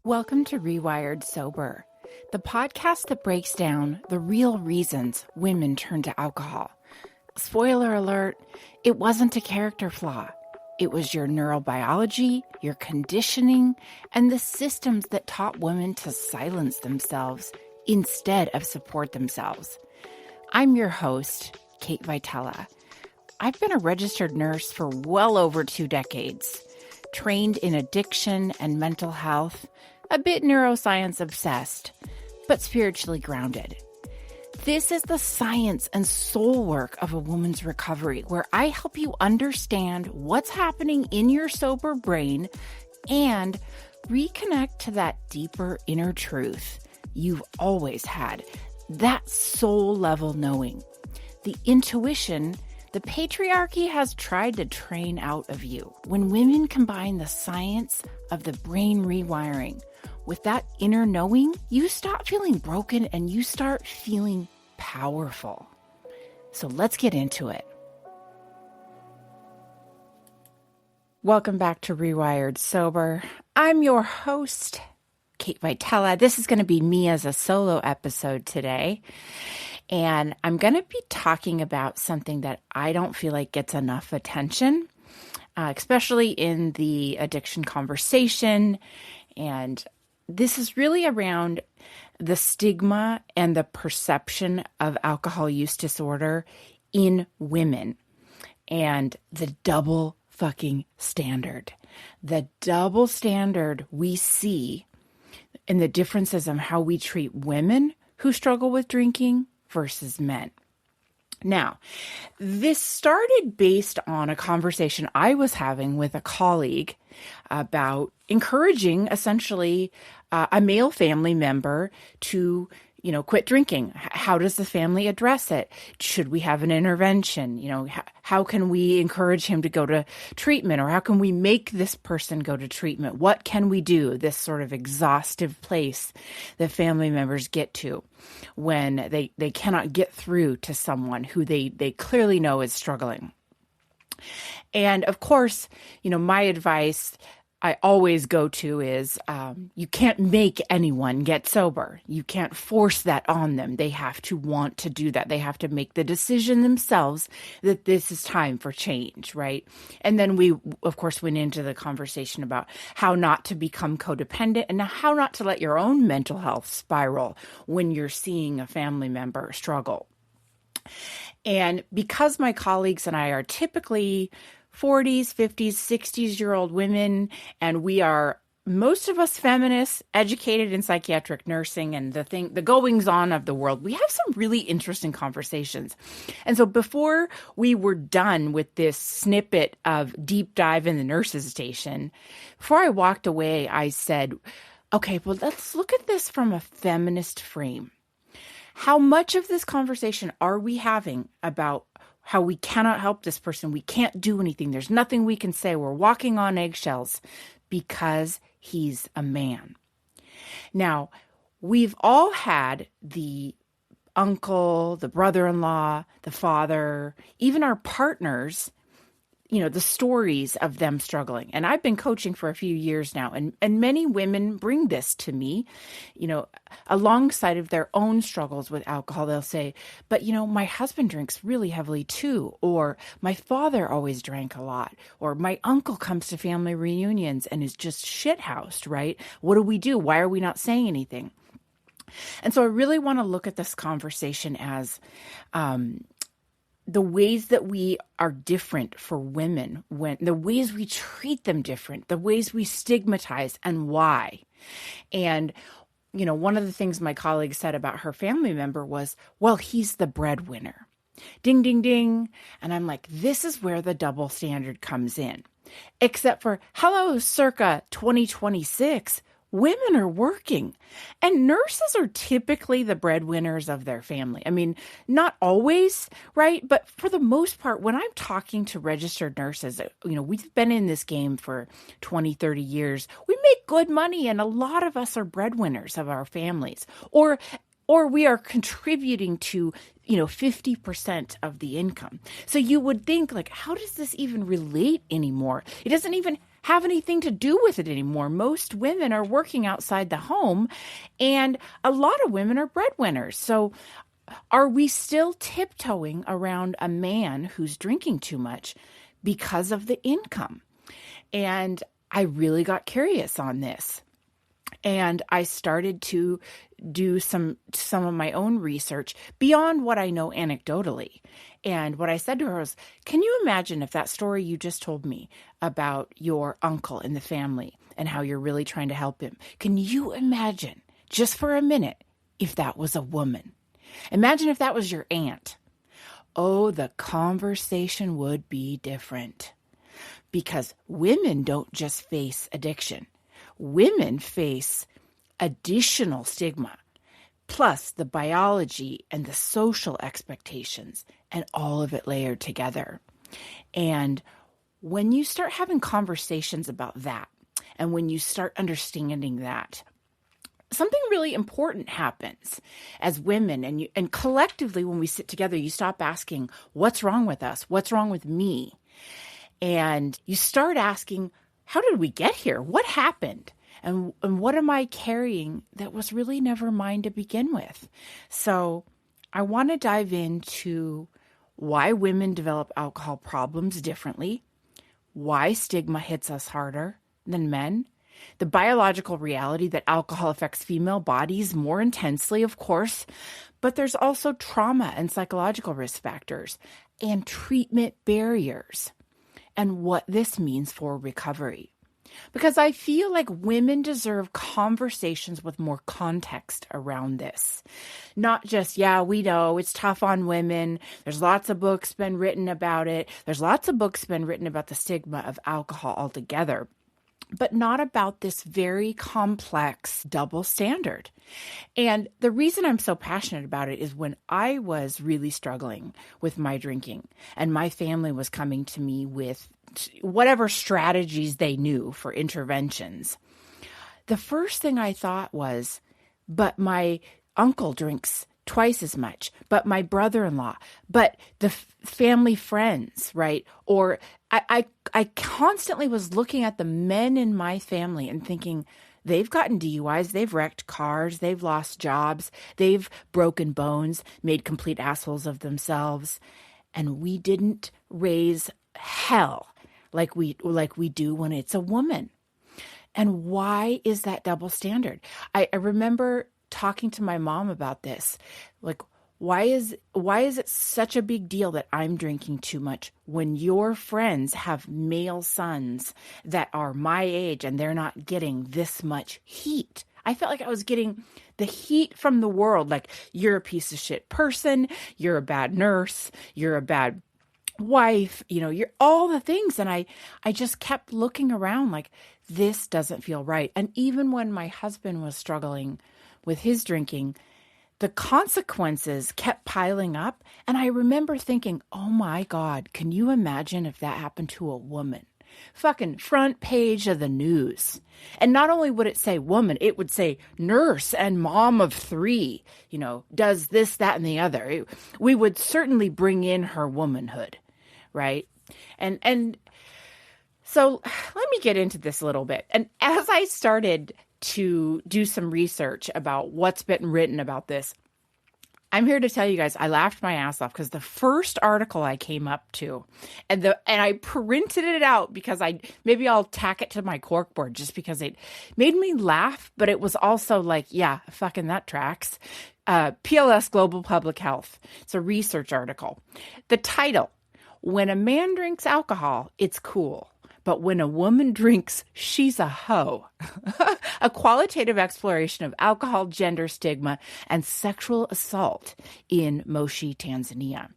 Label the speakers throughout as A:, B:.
A: Welcome to Rewired Sober, the podcast that breaks down the real reasons women turn to alcohol. Spoiler alert, it wasn't a character flaw. It was your neurobiology, your conditioning, and the systems that taught women to silence themselves instead of support themselves. I'm your host, Kate Vitella. I've been a registered nurse for well over 2 decades, trained in addiction and mental health, a bit neuroscience obsessed, but spiritually grounded. This is the science and soul work of a woman's recovery, where I help you understand what's happening in your sober brain and reconnect to that deeper inner truth you've always had, that soul level knowing, the intuition the patriarchy has tried to train out of you. When women combine the science of the brain rewiring with that inner knowing, you stop feeling broken and you start feeling powerful. So let's get into it. Welcome back to Rewired Sober. I'm your host, Kate Vitella. This is going to be me as a solo episode today. And I'm going to be talking about something that I don't feel like gets enough attention, especially in the addiction conversation. And this is really around the stigma and the perception of alcohol use disorder in women and the double fucking standard. The double standard we see in the differences in how we treat women who struggle with drinking versus men. Now, this started based on a conversation I was having with a colleague about encouraging essentially a male family member to, quit drinking. How does the family address it? Should we have an intervention? How can we encourage him to go to treatment, or how can we make this person go to treatment? What can we do? This sort of exhaustive place that family members get to when they cannot get through to someone who they clearly know is struggling. And of course, my advice I always go to is you can't make anyone get sober. You can't force that on them. They have to want to do that. They have to make the decision themselves that this is time for change, right? And then we, of course, went into the conversation about how not to become codependent and how not to let your own mental health spiral when you're seeing a family member struggle. And because my colleagues and I are typically 40s, 50s, 60s-year-old women, and we are, most of us feminists, educated in psychiatric nursing and the goings-on of the world, we have some really interesting conversations. And so before we were done with this snippet of deep dive in the nurses station, before I walked away, I said, okay, well, let's look at this from a feminist frame. How much of this conversation are we having about how we cannot help this person? We can't do anything. There's nothing we can say. We're walking on eggshells because he's a man. Now, we've all had the uncle, the brother-in-law, the father, even our partners, the stories of them struggling. And I've been coaching for a few years now, and many women bring this to me, alongside of their own struggles with alcohol. They'll say, but my husband drinks really heavily too, or my father always drank a lot, or my uncle comes to family reunions and is just shithoused, right? What do we do? Why are we not saying anything? And so I really want to look at this conversation as, the ways that we are different for women, the ways we treat them different, the ways we stigmatize, and why. And, one of the things my colleague said about her family member was, well, he's the breadwinner. Ding, ding, ding. And I'm like, this is where the double standard comes in. Except for, hello, circa 2026. Women are working, and nurses are typically the breadwinners of their family. I mean, not always, right? But for the most part, when I'm talking to registered nurses, we've been in this game for 20, 30 years. We make good money, and a lot of us are breadwinners of our families, or we are contributing to 50% of the income. So you would think, like, how does this even relate anymore? It doesn't even have anything to do with it anymore. Most women are working outside the home, and a lot of women are breadwinners. So are we still tiptoeing around a man who's drinking too much because of the income? And I really got curious on this. And I started to do some of my own research beyond what I know anecdotally. And what I said to her was, can you imagine if that story you just told me about your uncle in the family and how you're really trying to help him, can you imagine just for a minute if that was a woman? Imagine if that was your aunt. Oh, the conversation would be different. Because women don't just face addiction. Women face additional stigma, plus the biology and the social expectations, and all of it layered together. And when you start having conversations about that, and when you start understanding that, something really important happens as women, and collectively when we sit together, you stop asking, what's wrong with us? What's wrong with me? And you start asking, how did we get here? What happened? And what am I carrying that was really never mine to begin with? So I want to dive into why women develop alcohol problems differently, why stigma hits us harder than men, the biological reality that alcohol affects female bodies more intensely, of course, but there's also trauma and psychological risk factors and treatment barriers, and what this means for recovery. Because I feel like women deserve conversations with more context around this. Not just, yeah, we know it's tough on women. There's lots of books been written about it. There's lots of books been written about the stigma of alcohol altogether, but not about this very complex double standard. And the reason I'm so passionate about it is when I was really struggling with my drinking and my family was coming to me with whatever strategies they knew for interventions, the first thing I thought was, but my uncle drinks twice as much, but my brother-in-law, but the family friends, right? Or I constantly was looking at the men in my family and thinking, they've gotten DUIs, they've wrecked cars, they've lost jobs, they've broken bones, made complete assholes of themselves, and we didn't raise hell like we do when it's a woman. And why is that double standard? I remember talking to my mom about this. Like, why is it such a big deal that I'm drinking too much when your friends have male sons that are my age and they're not getting this much heat? I felt like I was getting the heat from the world. Like, you're a piece of shit person. You're a bad nurse. You're a bad wife. You're all the things. And I just kept looking around like, this doesn't feel right. And even when my husband was struggling with his drinking, the consequences kept piling up. And I remember thinking, oh my God, can you imagine if that happened to a woman? Fucking front page of the news. And not only would it say woman, it would say nurse and mom of 3, does this, that, and the other. We would certainly bring in her womanhood, right? And so let me get into this a little bit. And as I started to do some research about what's been written about this, I'm here to tell you guys, I laughed my ass off because the first article I came up to, and I printed it out because maybe I'll tack it to my corkboard just because it made me laugh, but it was also like, yeah, fucking that tracks. PLS Global Public Health. It's a research article. The title, When a Man Drinks Alcohol, It's Cool. But when a woman drinks, she's a hoe. A qualitative exploration of alcohol, gender, stigma, and sexual assault in Moshi, Tanzania.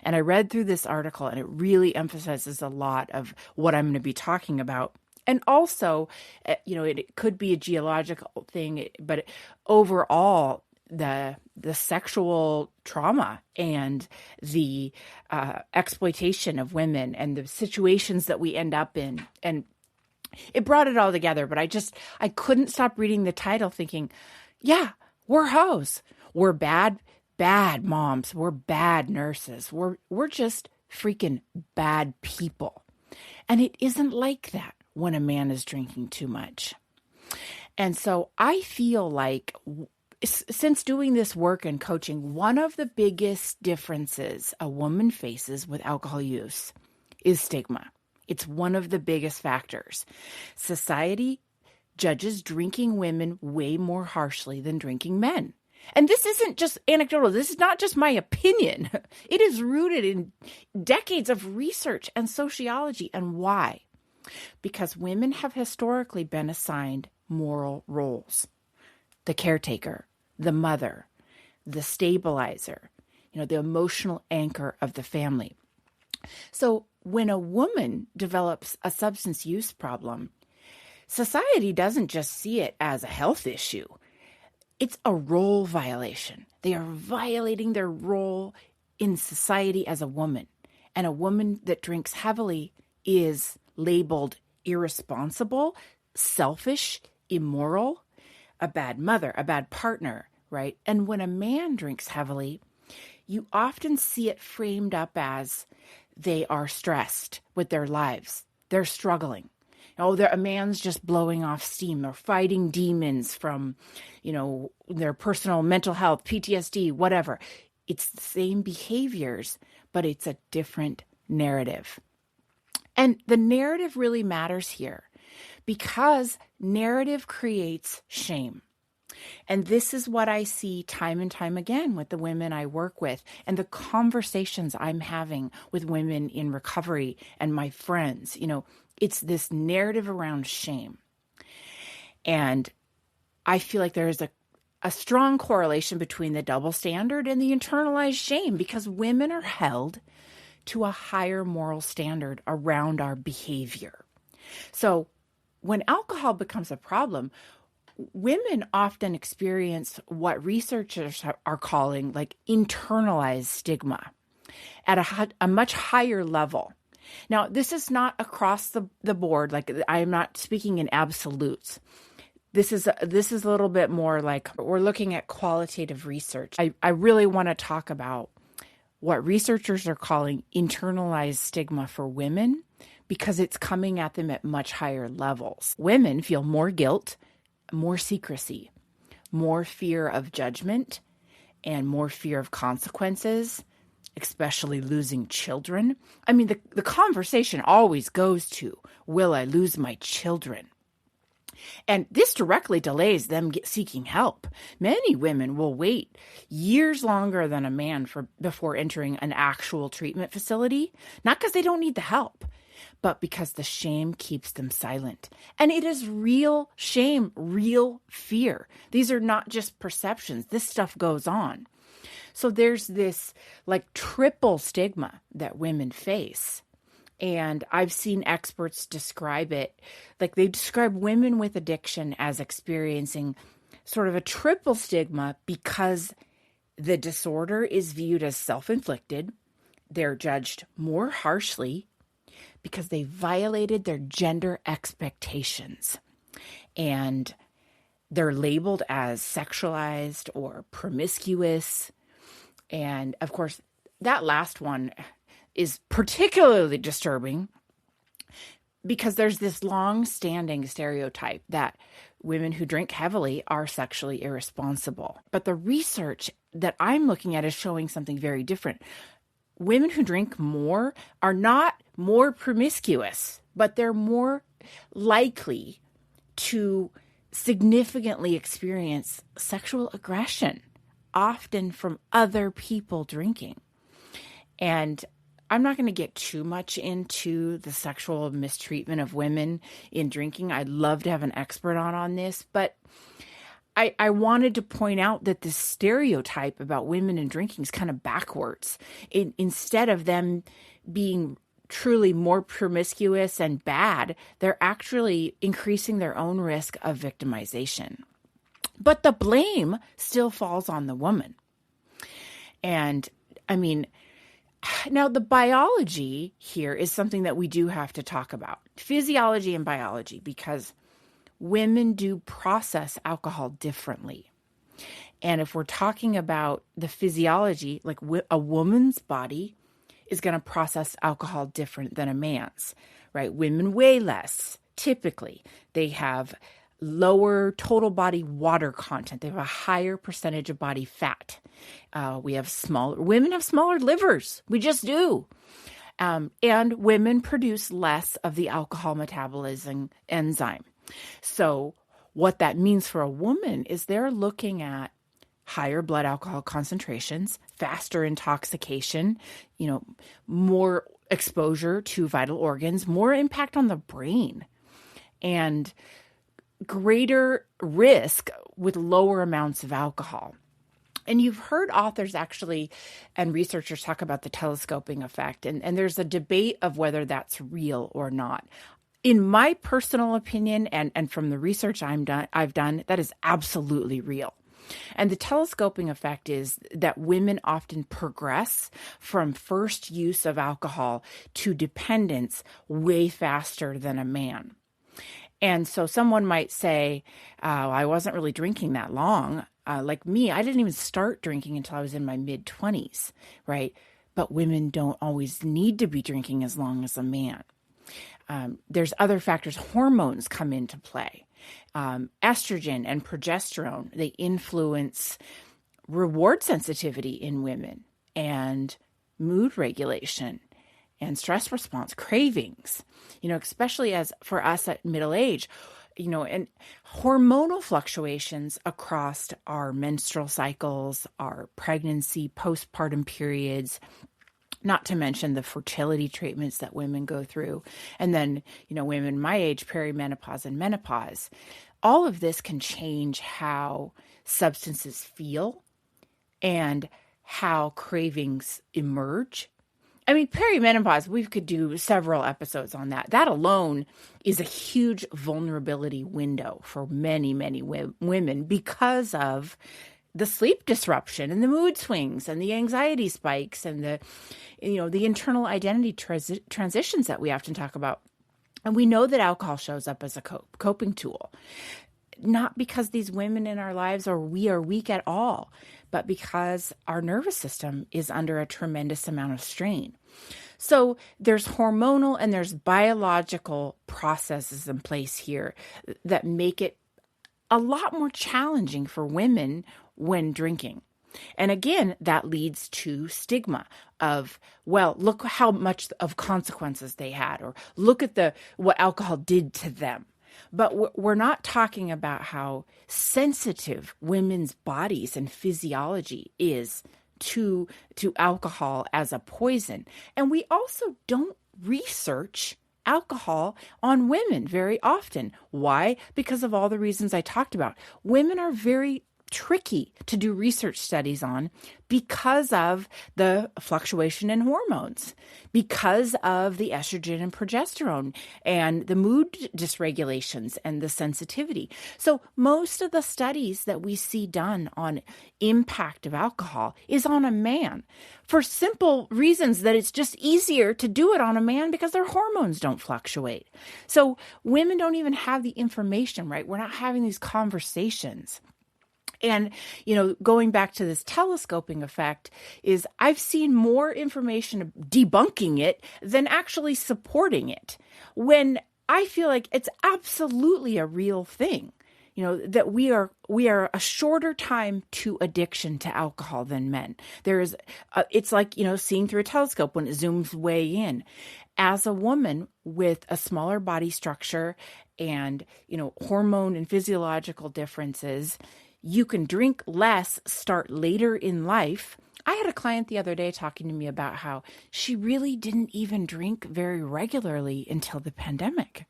A: And I read through this article, and it really emphasizes a lot of what I'm going to be talking about. And also, it could be a geological thing, but overall, the sexual trauma and the exploitation of women and the situations that we end up in. And it brought it all together, but I couldn't stop reading the title thinking, yeah, we're hoes. We're bad moms. We're bad nurses. We're just freaking bad people. And it isn't like that. when a man is drinking too much. And so I feel like since doing this work and coaching, one of the biggest differences a woman faces with alcohol use is stigma. It's one of the biggest factors. Society judges drinking women way more harshly than drinking men. And this isn't just anecdotal. This is not just my opinion. It is rooted in decades of research and sociology. And why? Because women have historically been assigned moral roles. The caretaker, the mother, the stabilizer, the emotional anchor of the family. So when a woman develops a substance use problem, society doesn't just see it as a health issue. It's a role violation. They are violating their role in society as a woman. And a woman that drinks heavily is labeled irresponsible, selfish, immoral, a bad mother, a bad partner, right? And when a man drinks heavily, you often see it framed up as they are stressed with their lives. They're struggling. A man's just blowing off steam. They're fighting demons from, their personal mental health, PTSD, whatever. It's the same behaviors, but it's a different narrative. And the narrative really matters here because narrative creates shame. And this is what I see time and time again with the women I work with and the conversations I'm having with women in recovery and my friends. It's this narrative around shame. And I feel like there is a strong correlation between the double standard and the internalized shame because women are held to a higher moral standard around our behavior. So when alcohol becomes a problem, women often experience what researchers are calling like internalized stigma at a much higher level. Now, this is not across the board. Like I'm not speaking in absolutes. This is a little bit more like we're looking at qualitative research. I really want to talk about what researchers are calling internalized stigma for women because it's coming at them at much higher levels. Women feel more guilt, more secrecy, more fear of judgment, and more fear of consequences, especially losing children. I mean, the conversation always goes to, will I lose my children? And this directly delays them seeking help. Many women will wait years longer than a man before entering an actual treatment facility, not because they don't need the help, but because the shame keeps them silent. And it is real shame, real fear. These are not just perceptions. This stuff goes on. So there's this like triple stigma that women face. And I've seen experts describe it, like they describe women with addiction as experiencing sort of a triple stigma because the disorder is viewed as self-inflicted. They're judged more harshly because they violated their gender expectations. And they're labeled as sexualized or promiscuous. And of course, that last one is particularly disturbing because there's this long-standing stereotype that women who drink heavily are sexually irresponsible. But the research that I'm looking at is showing something very different. Women who drink more are not more promiscuous, but they're more likely to significantly experience sexual aggression, often from other people drinking. And I'm not going to get too much into the sexual mistreatment of women in drinking. I'd love to have an expert on this, but I wanted to point out that this stereotype about women and drinking is kind of backwards. Instead of them being truly more promiscuous and bad, they're actually increasing their own risk of victimization. But the blame still falls on the woman. And I mean, now the biology here is something that we do have to talk about. Physiology and biology, because women do process alcohol differently. And if we're talking about the physiology, like a woman's body is going to process alcohol different than a man's, right? Women weigh less. typically they have lower total body water content. They have a higher percentage of body fat. Women have smaller livers. We just do. And women produce less of the alcohol metabolizing enzyme. So what that means for a woman is they're looking at higher blood alcohol concentrations, faster intoxication, more exposure to vital organs, more impact on the brain, and greater risk with lower amounts of alcohol. And you've heard authors actually and researchers talk about the telescoping effect, and there's a debate of whether that's real or not. In my personal opinion, and from the research I've done, that is absolutely real. And the telescoping effect is that women often progress from first use of alcohol to dependence way faster than a man. And so someone might say, I wasn't really drinking that long. Like me, I didn't even start drinking until I was in my mid-20s, right? But women don't always need to be drinking as long as a man. There's other factors. Hormones come into play. Estrogen and progesterone, they influence reward sensitivity in women and mood regulation and stress response, cravings, especially as for us at middle age, and hormonal fluctuations across our menstrual cycles, our pregnancy, postpartum periods, not to mention the fertility treatments that women go through. And then, women my age, perimenopause and menopause. All of this can change how substances feel and how cravings emerge. I mean, perimenopause, we could do several episodes on that. That alone is a huge vulnerability window for many, many women because of the sleep disruption and the mood swings and the anxiety spikes and the internal identity transitions that we often talk about. And we know that alcohol shows up as a coping tool, not because these women in our lives are weak at all, but because our nervous system is under a tremendous amount of strain. So there's hormonal and there's biological processes in place here that make it a lot more challenging for women when drinking. And again, that leads to stigma of, well, look how much of consequences they had, or look at what alcohol did to them. But we're not talking about how sensitive women's bodies and physiology is to alcohol as a poison. And we also don't research alcohol on women very often. Why? Because of all the reasons I talked about. Women are very tricky to do research studies on because of the fluctuation in hormones, because of the estrogen and progesterone and the mood dysregulations and the sensitivity. So most of the studies that we see done on impact of alcohol is on a man for simple reasons that it's just easier to do it on a man because their hormones don't fluctuate. So women don't even have the information, right? We're not having these conversations. And, going back to this telescoping effect is I've seen more information debunking it than actually supporting it, when I feel like it's absolutely a real thing, that we are a shorter time to addiction to alcohol than men. It's like, seeing through a telescope when it zooms way in. As a woman with a smaller body structure and, hormone and physiological differences, you can drink less, start later in life. I had a client the other day talking to me about how she really didn't even drink very regularly until the pandemic.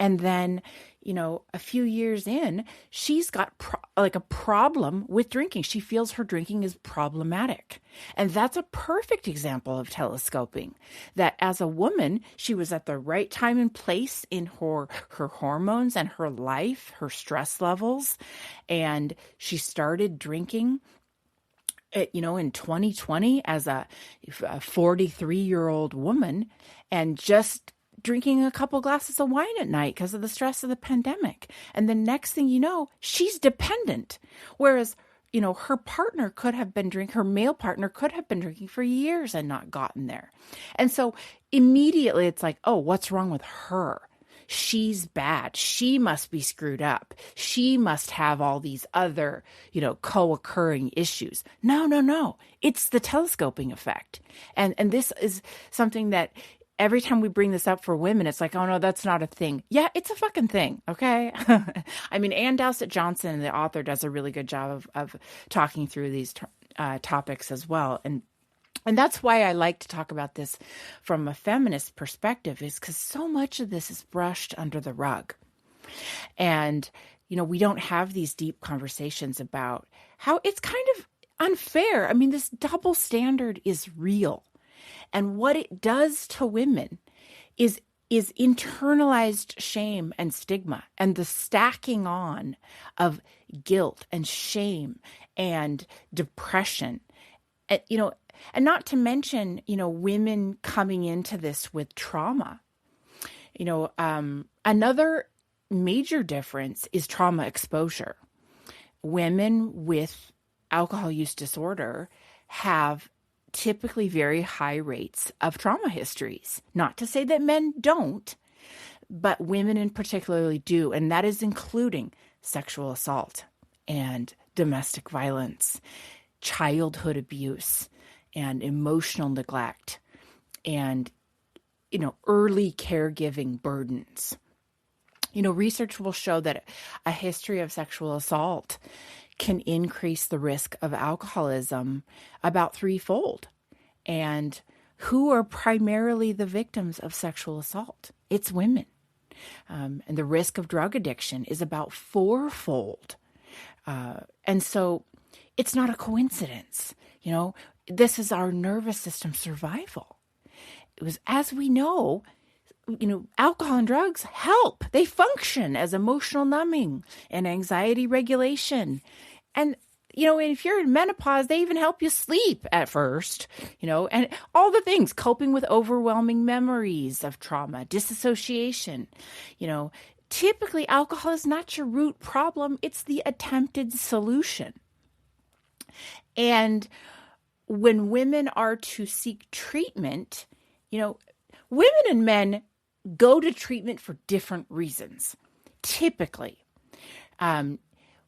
A: And then, a few years in, she's got a problem with drinking. She feels her drinking is problematic. And that's a perfect example of telescoping, that as a woman, she was at the right time and place in her hormones and her life, her stress levels. And she started drinking in 2020 as a 43-year-old woman, and just drinking a couple glasses of wine at night because of the stress of the pandemic. And the next thing you know, she's dependent. Whereas, her partner could have been drinking, her male partner could have been drinking for years and not gotten there. And so immediately it's like, oh, what's wrong with her? she's bad. She must be screwed up. She must have all these other, co-occurring issues. No. It's the telescoping effect. And this is something that every time we bring this up for women, it's like, oh no, that's not a thing. Yeah, it's a fucking thing. Okay. I mean, Ann Dowsett Johnson, the author, does a really good job of talking through these topics as well. And that's why I like to talk about this from a feminist perspective, is because so much of this is brushed under the rug. And, we don't have these deep conversations about how it's kind of unfair. I mean, this double standard is real. And what it does to women is internalized shame and stigma, and the stacking on of guilt and shame and depression. And not to mention, women coming into this with trauma. Another major difference is trauma exposure. Women with alcohol use disorder have typically very high rates of trauma histories. Not to say that men don't, but women in particularly do. And that is including sexual assault and domestic violence, childhood abuse, and emotional neglect, and, early caregiving burdens. Research will show that a history of sexual assault can increase the risk of alcoholism about threefold. And who are primarily the victims of sexual assault? It's women. And the risk of drug addiction is about fourfold. And so it's not a coincidence. This is our nervous system survival. It was, as we know, alcohol and drugs help. They function as emotional numbing and anxiety regulation. And, if you're in menopause, they even help you sleep at first, and all the things, coping with overwhelming memories of trauma, disassociation. Typically alcohol is not your root problem. It's the attempted solution. And when women are to seek treatment, women and men go to treatment for different reasons. Typically,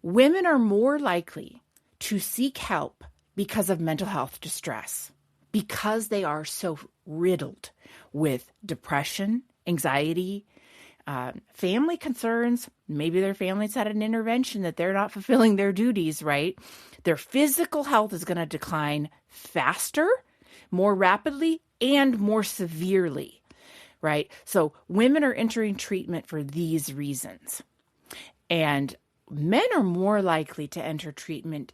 A: women are more likely to seek help because of mental health distress, because they are so riddled with depression, anxiety, family concerns. Maybe their family's had an intervention that they're not fulfilling their duties, right? Their physical health is going to decline faster, more rapidly, and more severely, right? So women are entering treatment for these reasons. And men are more likely to enter treatment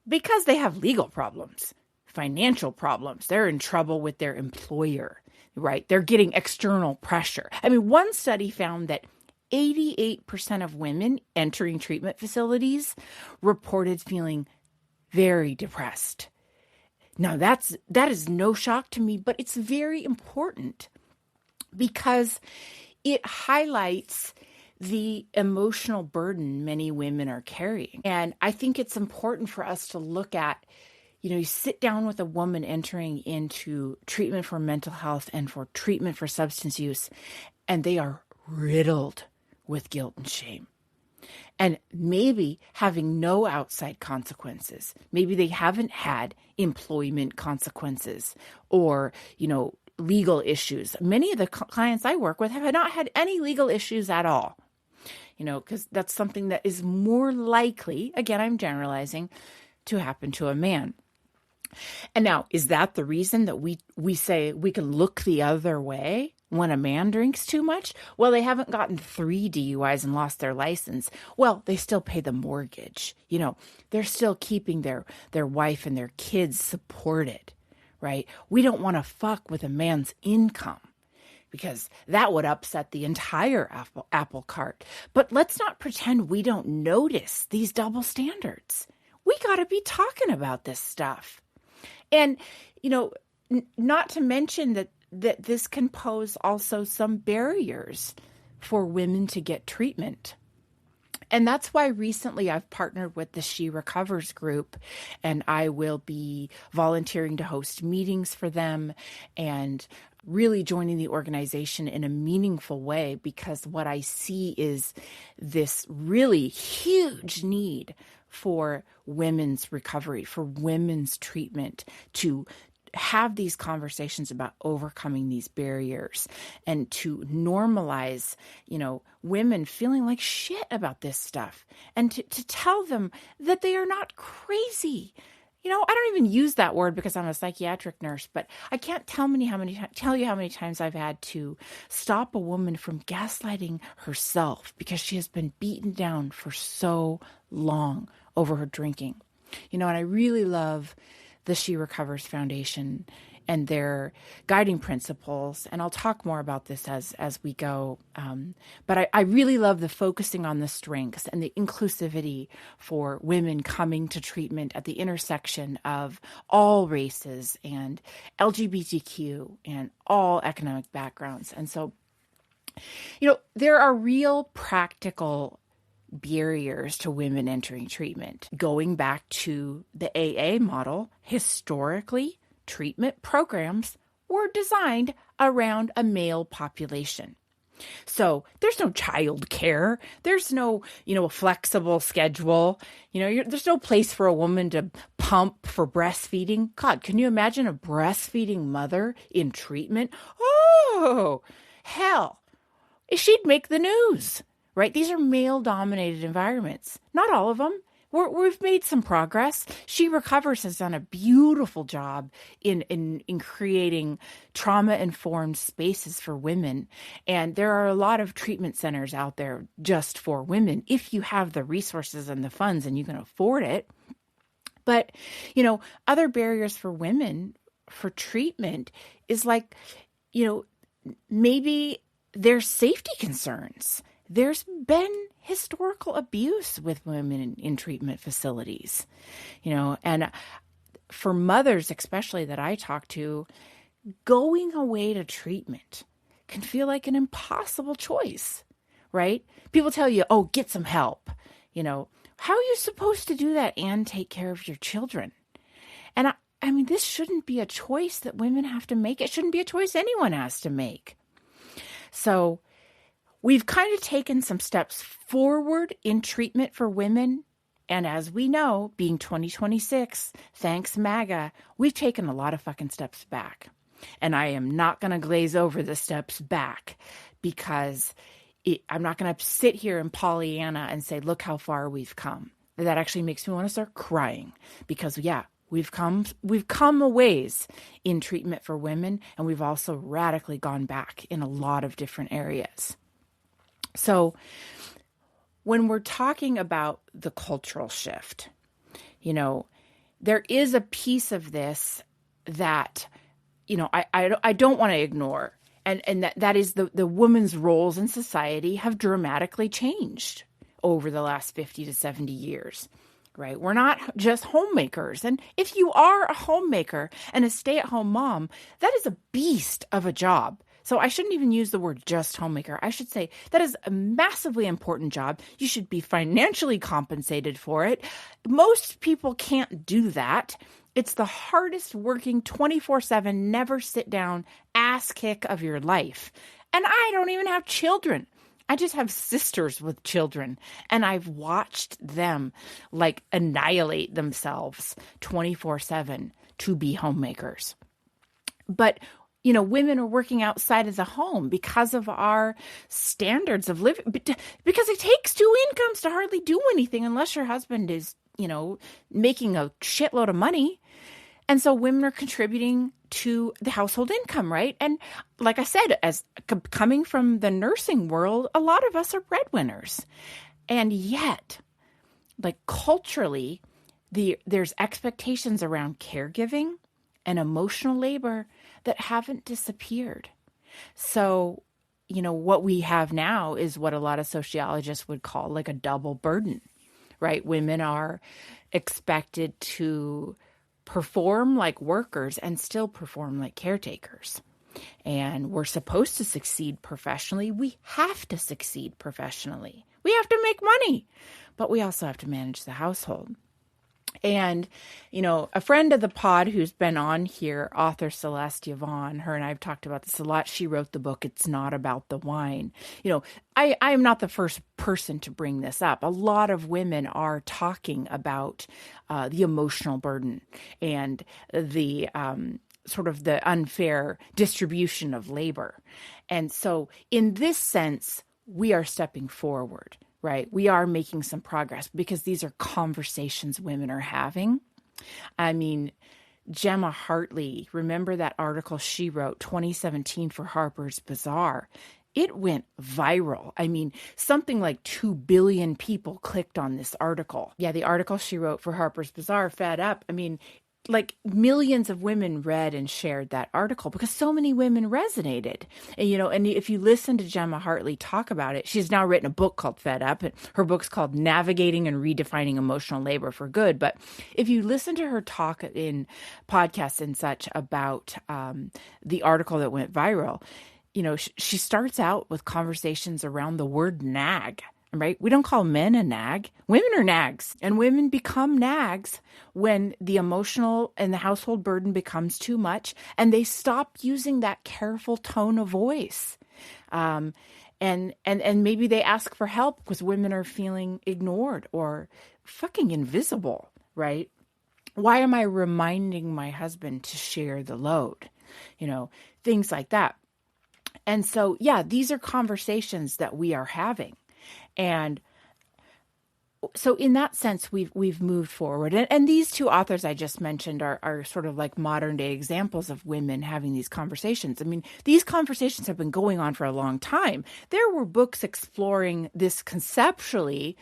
A: because they have legal problems, financial problems. They're in trouble with their employer, right? They're getting external pressure. I mean, one study found that 88% of women entering treatment facilities reported feeling very depressed. Now, that is no shock to me, but it's very important because it highlights the emotional burden many women are carrying. And I think it's important for us to look at, you sit down with a woman entering into treatment for mental health and for treatment for substance use, and they are riddled with guilt and shame. And maybe having no outside consequences. Maybe they haven't had employment consequences or, legal issues. Many of the clients I work with have not had any legal issues at all. Because that's something that is more likely, again, I'm generalizing, to happen to a man. And now, is that the reason that we say we can look the other way when a man drinks too much? Well, they haven't gotten 3 DUIs and lost their license. Well, they still pay the mortgage. They're still keeping their wife and their kids supported, right? We don't want to fuck with a man's income, because that would upset the entire apple cart. But let's not pretend we don't notice these double standards. We got to be talking about this stuff. And, not to mention that this can pose also some barriers for women to get treatment. And that's why recently I've partnered with the She Recovers group, and I will be volunteering to host meetings for them and really joining the organization in a meaningful way, because what I see is this really huge need for women's recovery, for women's treatment, to have these conversations about overcoming these barriers and to normalize, women feeling like shit about this stuff, and to tell them that they are not crazy. I don't even use that word because I'm a psychiatric nurse, but I can't tell you how many times I've had to stop a woman from gaslighting herself because she has been beaten down for so long over her drinking. And I really love the She Recovers Foundation and their guiding principles. And I'll talk more about this as we go. But I really love the focusing on the strengths and the inclusivity for women coming to treatment at the intersection of all races and LGBTQ and all economic backgrounds. And so, there are real practical barriers to women entering treatment. Going back to the AA model, historically, treatment programs were designed around a male population. So there's no child care. There's no, flexible schedule. There's no place for a woman to pump for breastfeeding. God, can you imagine a breastfeeding mother in treatment? Oh, hell. She'd make the news. Right? These are male-dominated environments. Not all of them. We've made some progress. She Recovers has done a beautiful job in creating trauma-informed spaces for women. And there are a lot of treatment centers out there just for women, if you have the resources and the funds and you can afford it. But, other barriers for women for treatment is like, maybe there's safety concerns. There's been historical abuse with women in treatment facilities, and for mothers, especially that I talk to, going away to treatment can feel like an impossible choice, right? People tell you, oh, get some help. How are you supposed to do that and take care of your children? And I mean, this shouldn't be a choice that women have to make. It shouldn't be a choice anyone has to make. So we've kind of taken some steps forward in treatment for women. And as we know, being 2026, thanks MAGA, we've taken a lot of fucking steps back. And I am not going to glaze over the steps back because I'm not going to sit here in Pollyanna and say, look how far we've come. That actually makes me want to start crying because, yeah, we've come a ways in treatment for women, and we've also radically gone back in a lot of different areas. So when we're talking about the cultural shift, there is a piece of this that, I don't want to ignore. And that is the women's roles in society have dramatically changed over the last 50 to 70 years, right? We're not just homemakers. And if you are a homemaker and a stay-at-home mom, that is a beast of a job. So I shouldn't even use the word just homemaker. I should say that is a massively important job. You should be financially compensated for it. Most people can't do that. It's the hardest working 24/7, never sit down ass kick of your life. And I don't even have children. I just have sisters with children. And I've watched them like annihilate themselves 24/7 to be homemakers. But women are working outside of the home because of our standards of living, because it takes two incomes to hardly do anything unless your husband is, making a shitload of money. And so women are contributing to the household income, right? And like I said, as coming from the nursing world, a lot of us are breadwinners. And yet, like culturally, there's expectations around caregiving and emotional labor that haven't disappeared. So, what we have now is what a lot of sociologists would call like a double burden, right? Women are expected to perform like workers and still perform like caretakers. And we're supposed to succeed professionally. We have to succeed professionally. We have to make money, but we also have to manage the household. And, a friend of the pod who's been on here, author Celeste Yvonne, her and I have talked about this a lot. She wrote the book, It's Not About the Wine. I am not the first person to bring this up. A lot of women are talking about the emotional burden and the sort of the unfair distribution of labor. And so in this sense, we are stepping forward. Right. We are making some progress because these are conversations women are having. I mean, Gemma Hartley, remember that article she wrote 2017 for Harper's Bazaar? It went viral. I mean, something like 2 billion people clicked on this article. Yeah, the article she wrote for Harper's Bazaar, Fed Up. I mean, like millions of women read and shared that article because so many women resonated. And if you listen to Gemma Hartley talk about it, she's now written a book called Fed Up. Her book's called Navigating and Redefining Emotional Labor for Good. But if you listen to her talk in podcasts and such about the article that went viral, she starts out with conversations around the word nag. Right? We don't call men a nag. Women are nags. And women become nags when the emotional and the household burden becomes too much and they stop using that careful tone of voice. And maybe they ask for help because women are feeling ignored or fucking invisible, right? Why am I reminding my husband to share the load? Things like that. And so, yeah, these are conversations that we are having. And so in that sense, we've moved forward. And these two authors I just mentioned are sort of like modern day examples of women having these conversations. I mean, these conversations have been going on for a long time. There were books exploring this conceptually.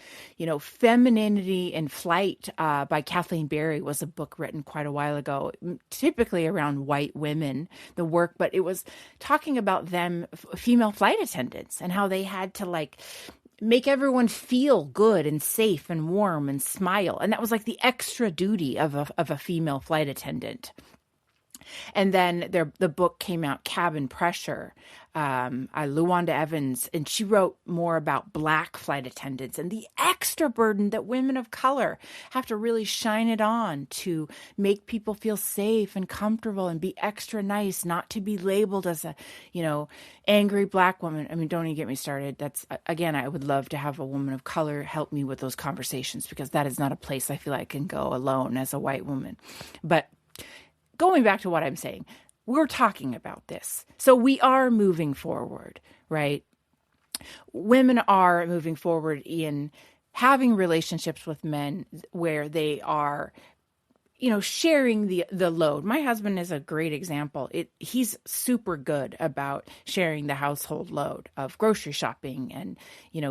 A: Femininity in Flight by Kathleen Berry was a book written quite a while ago, typically around white women, the work, but it was talking about them, female flight attendants, and how they had to make everyone feel good and safe and warm and smile. And that was like the extra duty of a female flight attendant. And then the book came out, Cabin Pressure, Luanda Evans, and she wrote more about Black flight attendants and the extra burden that women of color have to really shine it on to make people feel safe and comfortable and be extra nice, not to be labeled as a, angry Black woman. I mean, don't even get me started. That's, again, I would love to have a woman of color help me with those conversations because that is not a place I feel I can go alone as a white woman. But going back to what I'm saying, we're talking about this. So we are moving forward, right? Women are moving forward in having relationships with men where they are, sharing the load. My husband is a great example. He's super good about sharing the household load of grocery shopping. And,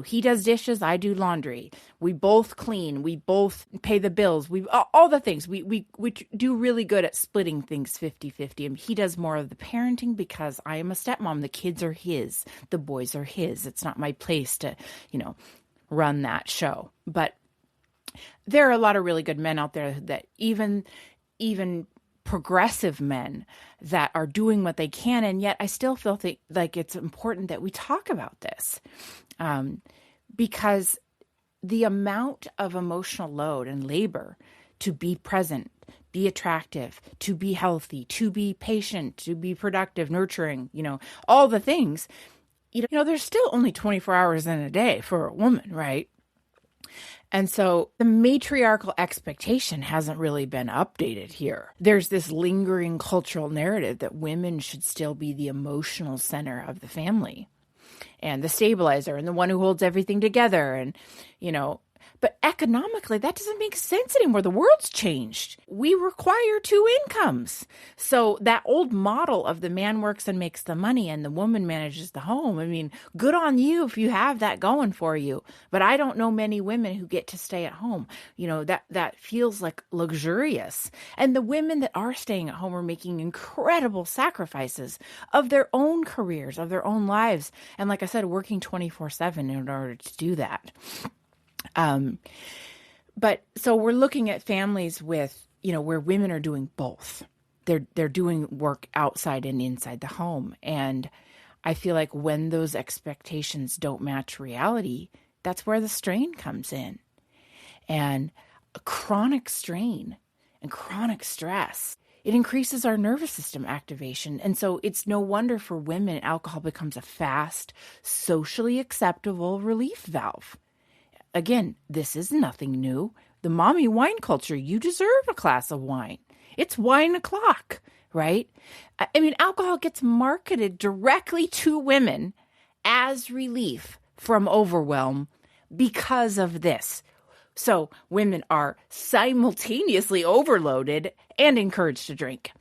A: he does dishes, I do laundry. We both clean. We both pay the bills. All the things. We do really good at splitting things 50-50. And he does more of the parenting because I am a stepmom. The kids are his. The boys are his. It's not my place to, run that show. But there are a lot of really good men out there that even progressive men that are doing what they can. And yet I still feel like it's important that we talk about this because the amount of emotional load and labor to be present, be attractive, to be healthy, to be patient, to be productive, nurturing, all the things, there's still only 24 hours in a day for a woman, right? And so the matriarchal expectation hasn't really been updated here. There's this lingering cultural narrative that women should still be the emotional center of the family and the stabilizer and the one who holds everything together. And, but economically, that doesn't make sense anymore. The world's changed. We require two incomes. So that old model of the man works and makes the money and the woman manages the home, I mean, good on you if you have that going for you. But I don't know many women who get to stay at home. That feels like luxurious. And the women that are staying at home are making incredible sacrifices of their own careers, of their own lives. And like I said, working 24/7 in order to do that. But so we're looking at families with, where women are doing both. They're doing work outside and inside the home. And I feel like when those expectations don't match reality, That's where the strain comes in. And a chronic strain and chronic stress, it increases our nervous system activation. And so it's no wonder for women, alcohol becomes a fast, socially acceptable relief valve. Again, this is nothing new. The mommy wine culture, you deserve a glass of wine. It's wine o'clock, right? I mean, alcohol gets marketed directly to women as relief from overwhelm because of this. So women are simultaneously overloaded and encouraged to drink,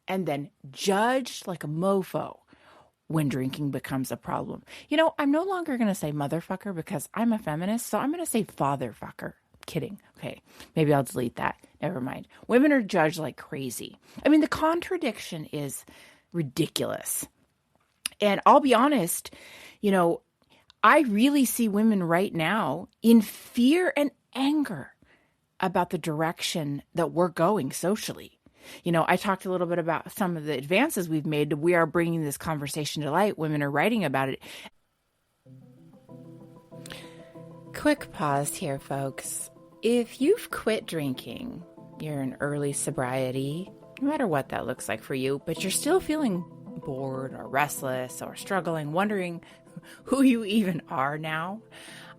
A: and then judged like a mofo when drinking becomes a problem. You know, I'm no longer going to say motherfucker because I'm a feminist, so I'm going to say fatherfucker. Kidding. Okay, maybe I'll delete that. Never mind. Women are judged like crazy. I mean, the contradiction is ridiculous. And I'll be honest, you know, I really see women right now in fear and anger about the direction that we're going socially. You know, I talked a little bit about some of the advances we've made. We are bringing this conversation to light. Women are writing about it. Quick pause here, folks. If you've quit drinking, you're in early sobriety, no matter what that looks like for you, but you're still feeling bored or restless or struggling, wondering who you even are now,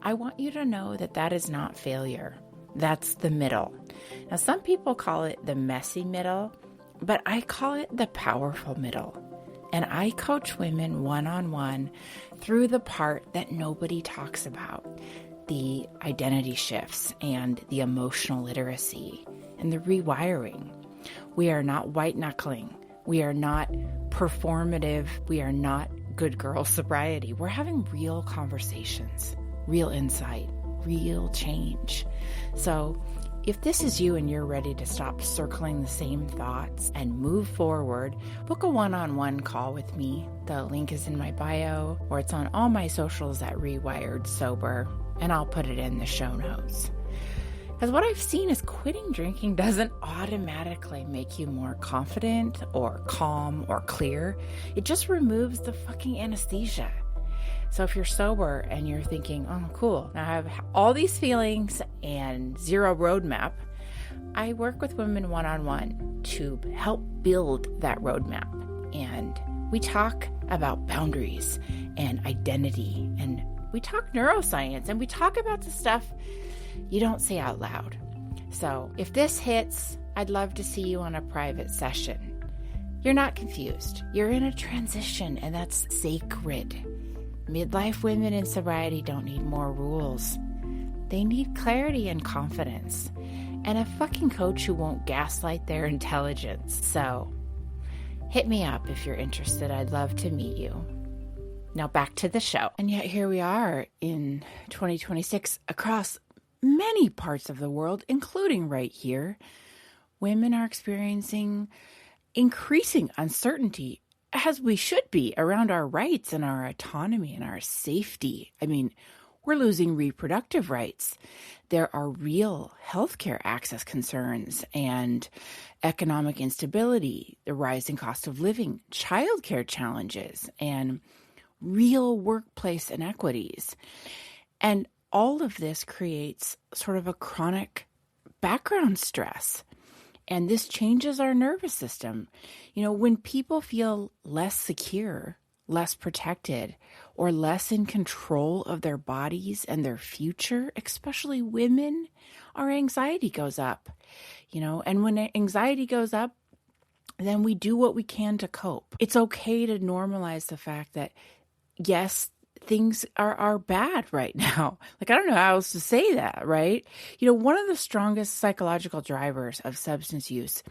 A: I want you to know that that is not failure. That's the middle. Now, some people call it the messy middle, but I call it the powerful middle. And I coach women one-on-one through the part that nobody talks about, the identity shifts and the emotional literacy and the rewiring. We are not white knuckling. We are not performative. We are not good girl sobriety. We're having real conversations, real insight, real change. So if this is you and you're ready to stop circling the same thoughts and move forward, book a one-on-one call with me. The link is in my bio, or it's on all my socials at Rewired Sober, and I'll put it in the show notes. Because what I've seen is quitting drinking doesn't automatically make you more confident or calm or clear. It just removes the fucking anesthesia. So if you're sober and you're thinking, oh, cool, now I have all these feelings and zero roadmap, I work with women one-on-one to help build that roadmap. And we talk about boundaries and identity, and we talk neuroscience, and we talk about the stuff you don't say out loud. So if this hits, I'd love to see you on a private session. You're not confused. You're in a transition, and that's sacred. Midlife women in sobriety don't need more rules. They need clarity and confidence, and a fucking coach who won't gaslight their intelligence. So hit me up if you're interested. I'd love to meet you. Now back to the show. And yet here we are in 2026 across many parts of the world, including right here. Women are experiencing increasing uncertainty, as we should be, around our rights and our autonomy and our safety. I mean, we're losing reproductive rights. There are real healthcare access concerns and economic instability, the rising cost of living, childcare challenges, and real workplace inequities. And all of this creates sort of a chronic background stress. And this changes our nervous system. You know, when people feel less secure, less protected, or less in control of their bodies and their future, especially women, our anxiety goes up. You know, and when anxiety goes up, then we do what we can to cope. It's okay to normalize the fact that, yes, things are bad right now. Like, I don't know how else to say that, right? You know, one of the strongest psychological drivers of substance use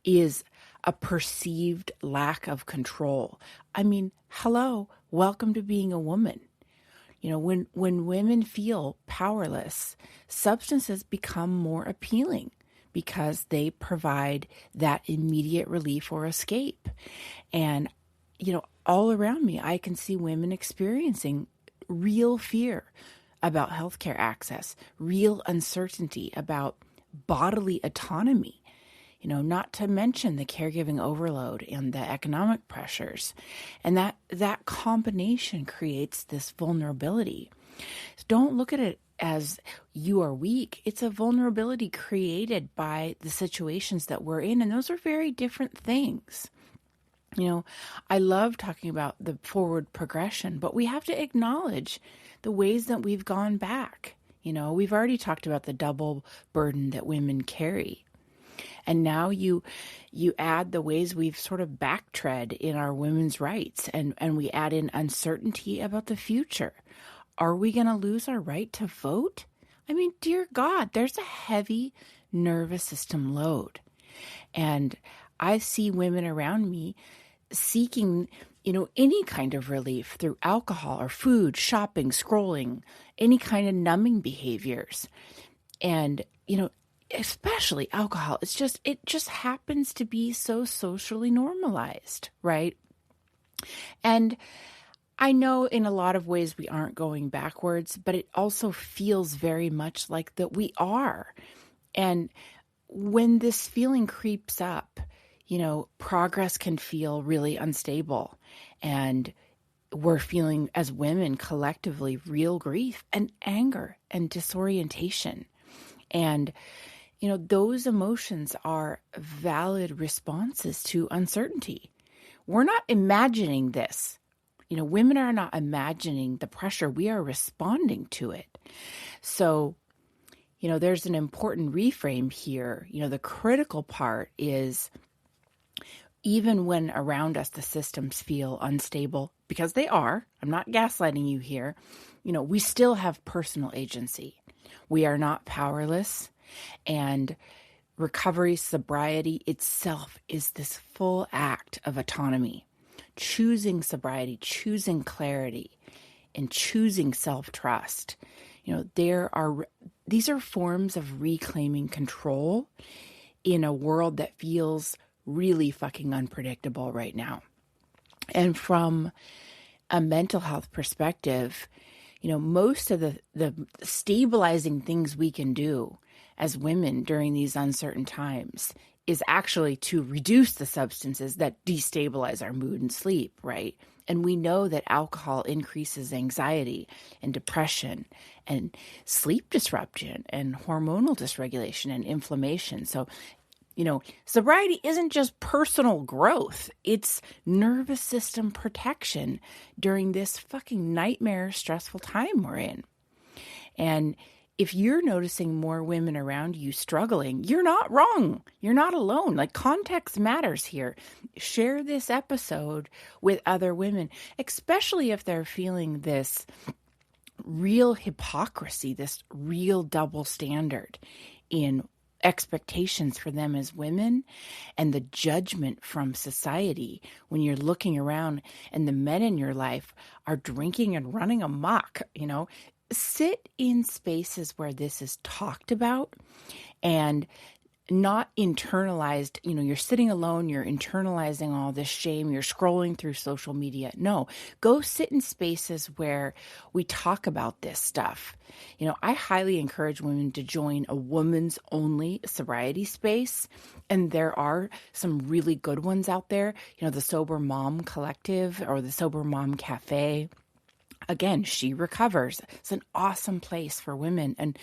A: is a perceived lack of control. I mean, hello, welcome to being a woman. You know, when women feel powerless, substances become more appealing because they provide that immediate relief or escape. And, you know, all around me, I can see women experiencing real fear about healthcare access, real uncertainty about bodily autonomy, you know, not to mention the caregiving overload and the economic pressures. And that combination creates this vulnerability. So don't look at it as you are weak. It's a vulnerability created by the situations that we're in, and those are very different things. I love talking about the forward progression, but we have to acknowledge the ways that we've gone back. We've already talked about the double burden that women carry. And now you add the ways we've sort of backtread in our women's rights, and we add in uncertainty about the future. Are we going to lose our right to vote? I mean, dear God, there's a heavy nervous system load. And I see women around me seeking, any kind of relief through alcohol or food, shopping, scrolling, any kind of numbing behaviors. And, especially alcohol, it just happens to be so socially normalized, right? And I know in a lot of ways we aren't going backwards, but it also feels very much like that we are. And when this feeling creeps up, progress can feel really unstable. And we're feeling as women collectively real grief and anger and disorientation. And, those emotions are valid responses to uncertainty. We're not imagining this. Women are not imagining the pressure. We are responding to it. So, there's an important reframe here. The critical part is even when around us the systems feel unstable, because they are, I'm not gaslighting you here, we still have personal agency. We are not powerless. And recovery, sobriety itself is this full act of autonomy. Choosing sobriety, choosing clarity, and choosing self-trust. These are forms of reclaiming control in a world that feels really fucking unpredictable right now. And from a mental health perspective, most of the stabilizing things we can do as women during these uncertain times is actually to reduce the substances that destabilize our mood and sleep, right? And we know that alcohol increases anxiety and depression and sleep disruption and hormonal dysregulation and inflammation. So, sobriety isn't just personal growth. It's nervous system protection during this fucking nightmare stressful time we're in. And if you're noticing more women around you struggling, you're not wrong. You're not alone. Like, context matters here. Share this episode with other women, especially if they're feeling this real hypocrisy, this real double standard in expectations for them as women and the judgment from society when you're looking around and the men in your life are drinking and running amok. Sit in spaces where this is talked about and not internalized. You're sitting alone, you're internalizing all this shame, you're scrolling through social media. No, go sit in spaces where we talk about this stuff. I highly encourage women to join a women's only sobriety space. And there are some really good ones out there, the Sober Mom Collective or the Sober Mom Cafe. Again, She Recovers. It's an awesome place for women. And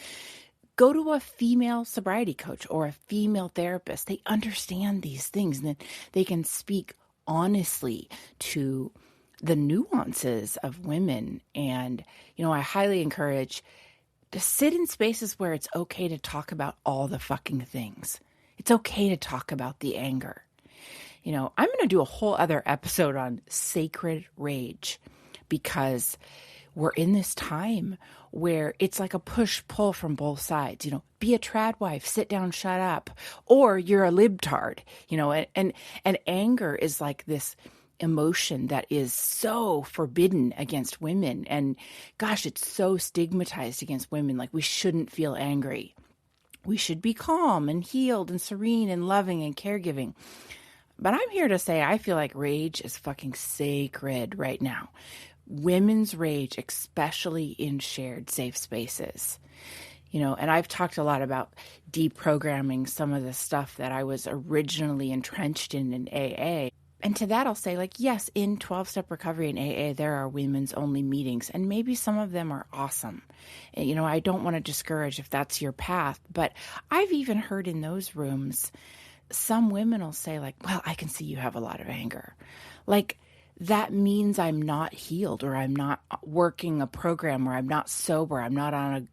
A: go to a female sobriety coach or a female therapist. They understand these things and they can speak honestly to the nuances of women. And, I highly encourage to sit in spaces where it's okay to talk about all the fucking things. It's okay to talk about the anger. I'm going to do a whole other episode on sacred rage, because we're in this time where it's like a push-pull from both sides. Be a trad wife, sit down, shut up, or you're a libtard. And anger is like this emotion that is so forbidden against women. And gosh, it's so stigmatized against women. Like, we shouldn't feel angry. We should be calm and healed and serene and loving and caregiving. But I'm here to say I feel like rage is fucking sacred right now. Women's rage, especially in shared safe spaces. And I've talked a lot about deprogramming some of the stuff that I was originally entrenched in AA. And to that, I'll say, like, yes, in 12-step recovery and AA, there are women's only meetings, and maybe some of them are awesome. And, you know, I don't want to discourage if that's your path, but I've even heard in those rooms, some women will say, like, well, I can see you have a lot of anger. Like, that means I'm not healed, or I'm not working a program, or I'm not sober, I'm not on a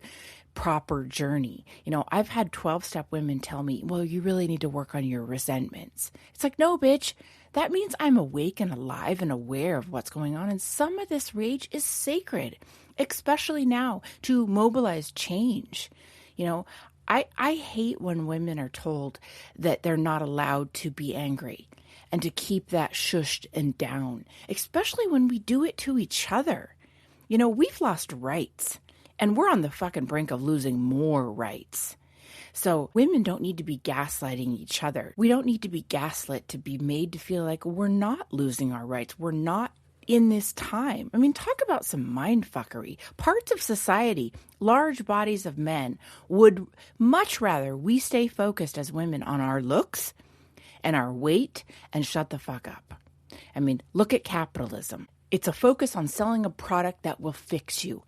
A: proper journey. You know, I've had 12-step women tell me, well, you really need to work on your resentments. It's like, no, bitch. That means I'm awake and alive and aware of what's going on. And some of this rage is sacred, especially now, to mobilize change. You know, I hate when women are told that they're not allowed to be angry and to keep that shushed and down, especially when we do it to each other. You know, we've lost rights, and we're on the fucking brink of losing more rights. So women don't need to be gaslighting each other. We don't need to be gaslit to be made to feel like we're not losing our rights. We're not in this time. I mean, talk about some mind fuckery. Parts of society, large bodies of men, would much rather we stay focused as women on our looks and our weight and shut the fuck up. I mean, look at capitalism. It's a focus on selling a product that will fix you.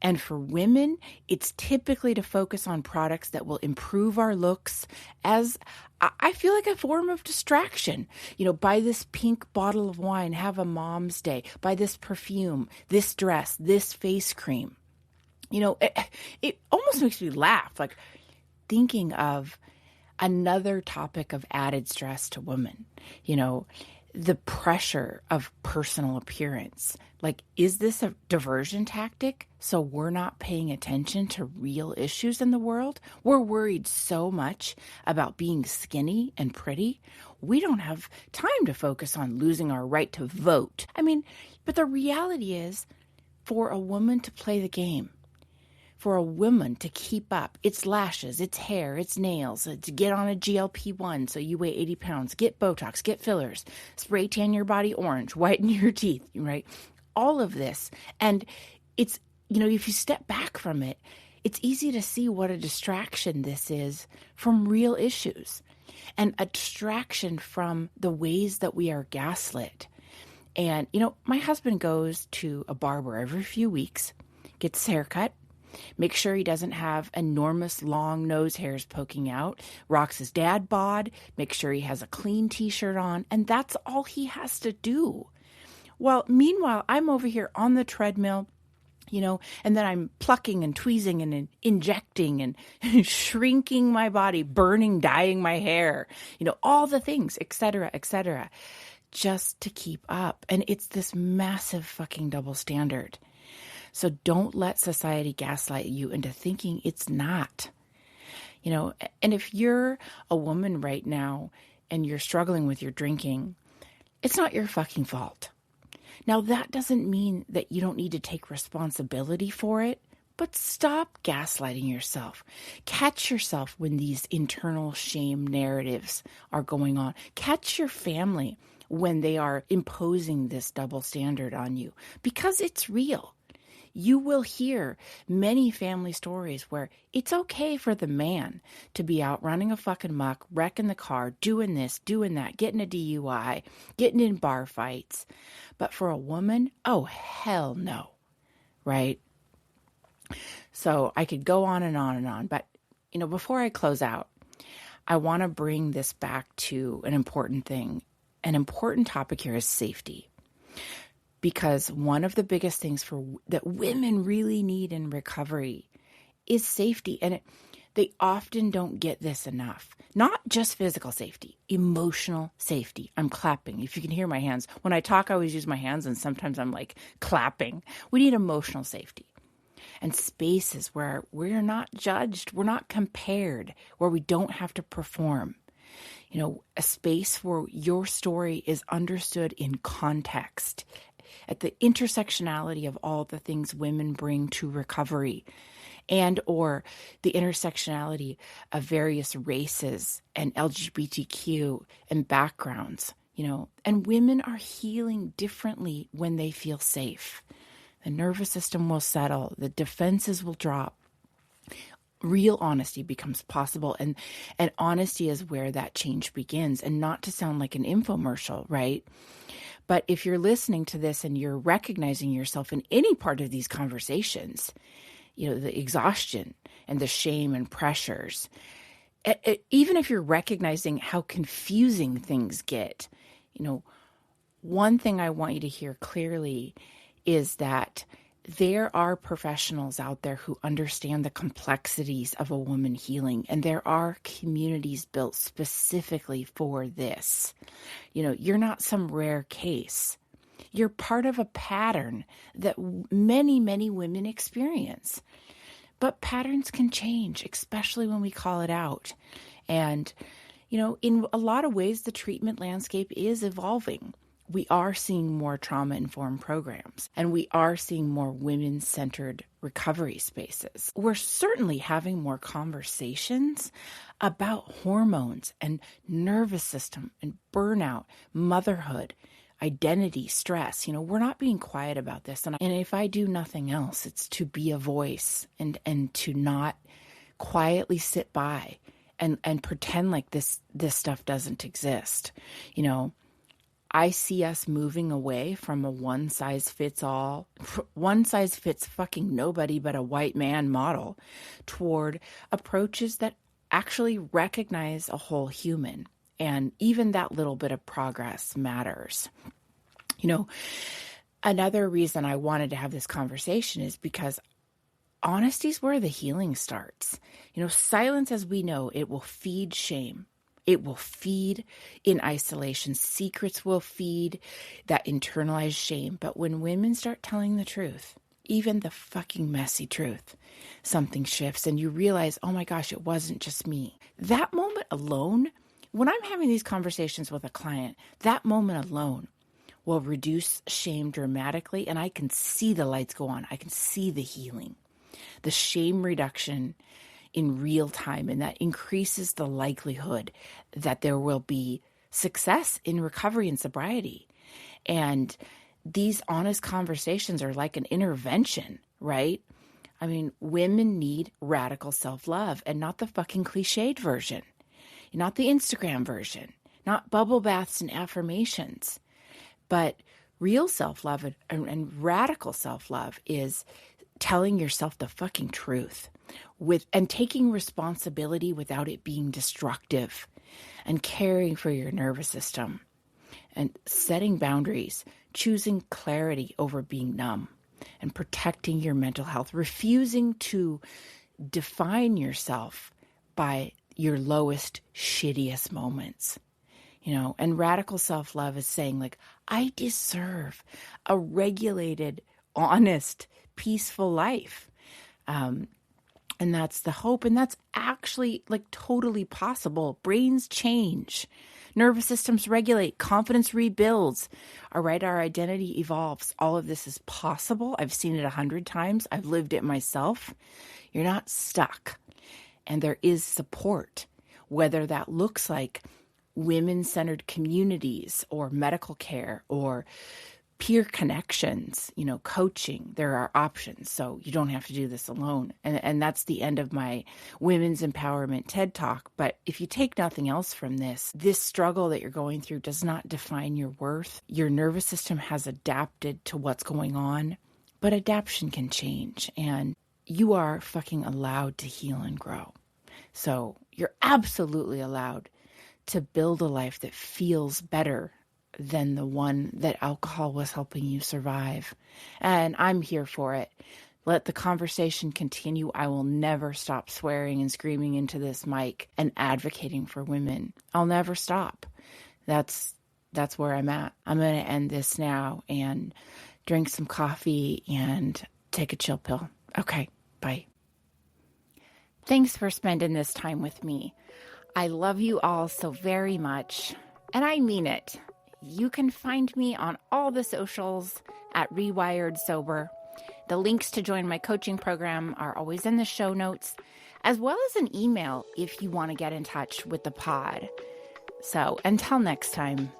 A: And for women, it's typically to focus on products that will improve our looks as, I feel like, a form of distraction. You know, buy this pink bottle of wine, have a mom's day, buy this perfume, this dress, this face cream. You know, it almost makes me laugh, like thinking of another topic of added stress to women. You know, the pressure of personal appearance. Like, is this a diversion tactic so we're not paying attention to real issues in the world? We're worried so much about being skinny and pretty. We don't have time to focus on losing our right to vote. I mean, but the reality is, for a woman to play the game, for a woman to keep up its lashes, its hair, its nails, to get on a GLP-1 so you weigh 80 pounds, get Botox, get fillers, spray tan your body orange, whiten your teeth, right? All of this. And it's, you know, if you step back from it, it's easy to see what a distraction this is from real issues, and a distraction from the ways that we are gaslit. And, you know, my husband goes to a barber every few weeks, gets his hair cut, make sure he doesn't have enormous long nose hairs poking out, rocks his dad bod, make sure he has a clean t-shirt on, and that's all he has to do. Well, meanwhile, I'm over here on the treadmill, you know, and then I'm plucking and tweezing and injecting and shrinking my body, burning, dyeing my hair, you know, all the things, et cetera, just to keep up. And it's this massive fucking double standard. So don't let society gaslight you into thinking it's not. You know, and if you're a woman right now and you're struggling with your drinking, it's not your fucking fault. Now, that doesn't mean that you don't need to take responsibility for it, but stop gaslighting yourself. Catch yourself when these internal shame narratives are going on. Catch your family when they are imposing this double standard on you, because it's real. You will hear many family stories where it's okay for the man to be out running a fucking muck, wrecking the car, doing this, doing that, getting a DUI, getting in bar fights. But for a woman, oh, hell no, right? So I could go on and on and on. But, you know, before I close out, I want to bring this back to an important thing. An important topic here is safety. Because one of the biggest things that women really need in recovery is safety. And they often don't get this enough. Not just physical safety, emotional safety. I'm clapping. If you can hear my hands. When I talk, I always use my hands, and sometimes I'm like clapping. We need emotional safety. And spaces where we're not judged, we're not compared, where we don't have to perform. You know, a space where your story is understood in context, at the intersectionality of all the things women bring to recovery, and or the intersectionality of various races and LGBTQ and backgrounds, you know, and women are healing differently when they feel safe. The nervous system will settle, the defenses will drop. real honesty becomes possible. And honesty is where that change begins. And not to sound like an infomercial, right? But if you're listening to this and you're recognizing yourself in any part of these conversations, the exhaustion and the shame and pressures, even if you're recognizing how confusing things get, one thing I want you to hear clearly is that there are professionals out there who understand the complexities of a woman healing, and there are communities built specifically for this. You're not some rare case. You're part of a pattern that many, many women experience. But patterns can change, especially when we call it out. And, in a lot of ways, the treatment landscape is evolving. We are seeing more trauma-informed programs, and we are seeing more women-centered recovery spaces. We're certainly having more conversations about hormones and nervous system and burnout, motherhood, identity, stress. We're not being quiet about this. And if I do nothing else, it's to be a voice and to not quietly sit by and pretend like this stuff doesn't exist. I see us moving away from a one size fits fucking nobody but a white man model toward approaches that actually recognize a whole human. And even that little bit of progress matters. Another reason I wanted to have this conversation is because honesty is where the healing starts. Silence, as we know, it will feed shame. It will feed in isolation. Secrets will feed that internalized shame. But when women start telling the truth, even the fucking messy truth, something shifts and you realize, oh my gosh, it wasn't just me. That moment alone, when I'm having these conversations with a client, that moment alone will reduce shame dramatically, and I can see the lights go on. I can see the healing, the shame reduction in real time, and that increases the likelihood that there will be success in recovery and sobriety. And these honest conversations are like an intervention, right? I mean, women need radical self-love, and not the fucking cliched version, not the Instagram version, not bubble baths and affirmations, but real self-love and radical self-love is telling yourself the fucking truth and taking responsibility without it being destructive, and caring for your nervous system and setting boundaries, choosing clarity over being numb, and protecting your mental health, refusing to define yourself by your lowest, shittiest moments. And radical self-love is saying, like, I deserve a regulated, honest, peaceful life. And that's the hope. And that's actually like totally possible. Brains change. Nervous systems regulate. Confidence rebuilds. All right. Our identity evolves. All of this is possible. I've seen it 100 times. I've lived it myself. You're not stuck. And there is support, whether that looks like women-centered communities or medical care or peer connections, coaching. There are options, so you don't have to do this alone. And that's the end of my women's empowerment TED Talk. But if you take nothing else from this struggle that you're going through does not define your worth. Your nervous system has adapted to what's going on, but adaptation can change, and you are fucking allowed to heal and grow. So you're absolutely allowed to build a life that feels better than the one that alcohol was helping you survive. And I'm here for it. Let the conversation continue. I will never stop swearing and screaming into this mic and advocating for women. I'll never stop. That's where I'm at. I'm going to end this now and drink some coffee and take a chill pill. Okay, bye. Thanks for spending this time with me. I love you all so very much, and I mean it. You can find me on all the socials at Rewired Sober. The links to join my coaching program are always in the show notes, as well as an email if you want to get in touch with the pod. So until next time.